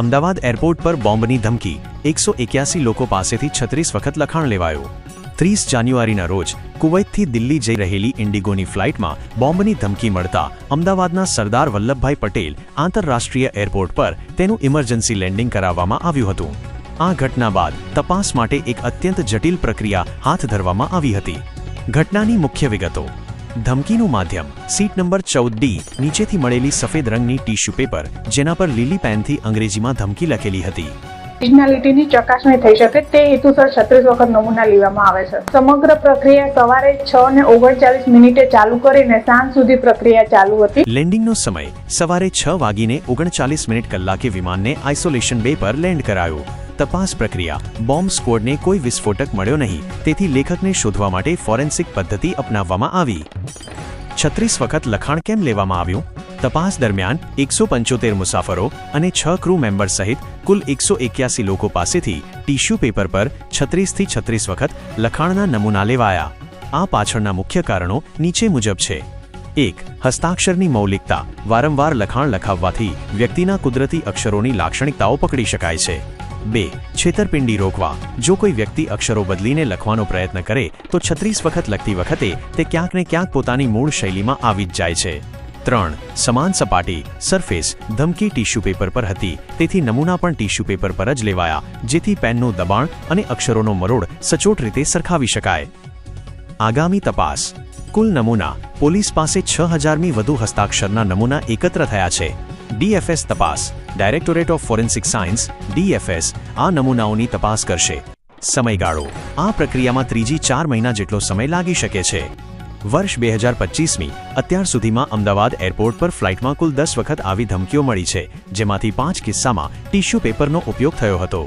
Ahmedabad airport પર બોમ્બની ધમકી, 181 લોકો પાસેથી 36 વખત લખાણ લેવાયું। 30 જાન્યુઆરીના રોજ કુવૈતથી દિલ્હી જઈ રહેલી ઇન્ડિગોની ફ્લાઇટમાં બોમ્બની ધમકી મળતા અમદાવાદના સરદાર વલ્લભભાઈ પટેલ આંતરરાષ્ટ્રીય એરપોર્ટ પર તેનું ઇમરજન્સી લેન્ડિંગ કરાવવામાં આવ્યું હતું। આ ઘટના બાદ તપાસ માટે એક અત્યંત જટિલ પ્રક્રિયા હાથ ધરવામાં આવી હતી। ઘટનાની મુખ્ય વિગતો। ધમકીનું માધ્યમ સીટ નંબર 14D નીચેથી મળેલી સફેદ રંગની ટીશ્યુ પેપર, જેના પર લીલી પેનથી અંગ્રેજીમાં ધમકી લખેલી હતી। ઓરિજિનાલિટીની ચકાસણી થઈ શકે તે હેતુસર 36 વખત નમૂના લેવામાં આવે છે। સમગ્ર પ્રક્રિયા સવારે 6:39 ચાલુ કરીને સાંજ સુધી પ્રક્રિયા ચાલુ હતી। લેન્ડિંગનો સમય સવારે 6:39 કલાકે વિમાનને આઇસોલેશન બે પર લેન્ડ કરાયું। તપાસ પ્રક્રિયા। બોમ્બ સ્ક્વોડને કોઈ વિસ્ફોટક મળ્યો નહીં, તેથી લેખકને શોધવા માટે ફોરેન્સિક પદ્ધતિ અપનાવવામાં આવી। 36 વખત લખાણ કેમ લેવામાં આવ્યું? તપાસ દરમિયાન 175 મુસાફરો અને 6 ક્રૂ મેમ્બર સહિત કુલ 181 લોકો પાસેથી ટીશ્યુ પેપર પર 36 થી 36 વખત લખાણના નમૂના લેવાયા। આ પાછળના મુખ્ય કારણો નીચે મુજબ છે। 1. હસ્તાક્ષરની મૌલિકતા। વારંવાર લખાણ લખાવવાથી વ્યક્તિના કુદરતી અક્ષરોની લાક્ષણિકતાઓ પકડી શકાય છે। 2. છેતરપિંડી રોકવા। જો કોઈ વ્યક્તિ અક્ષરો બદલીને લખવાનો પ્રયત્ન કરે તો 36 વખત લખતી વખતે તે ક્યાંક ને ક્યાંક પોતાની મૂળ શૈલીમાં આવી જ જાય છે। 3. સમાન સપાટી સરફેસ। ધમકી ટીશ્યુ પેપર પર હતી, તેથી નમૂના પણ ટીશ્યુ પેપર પર જ લેવાયા, જેથી પેનનું દબાણ અને અક્ષરોનો મરોડ સચોટ રીતે સરખાવી શકાય। આગામી તપાસ। કુલ નમૂના। પોલીસ પાસે 6000મી વધુ હસ્તાક્ષરના નમૂના એકત્ર થયા છે। DFS તપાસ। Directorate of forensic science DFS આ નમૂનાઓની તપાસ કરશે। સમયગાળો। આ પ્રક્રિયામાં ત્રીજી 4 મહિના જેટલો સમય લાગી શકે છે। વર્ષ 2025મી અત્યાર સુધીમાં અમદાવાદ એરપોર્ટ પર ફ્લાઇટમાં કુલ 10 વખત આવી ધમકીઓ મળી છે, જેમાંથી 5 કિસ્સામાં ટીશ્યુ પેપરનો ઉપયોગ થયો હતો।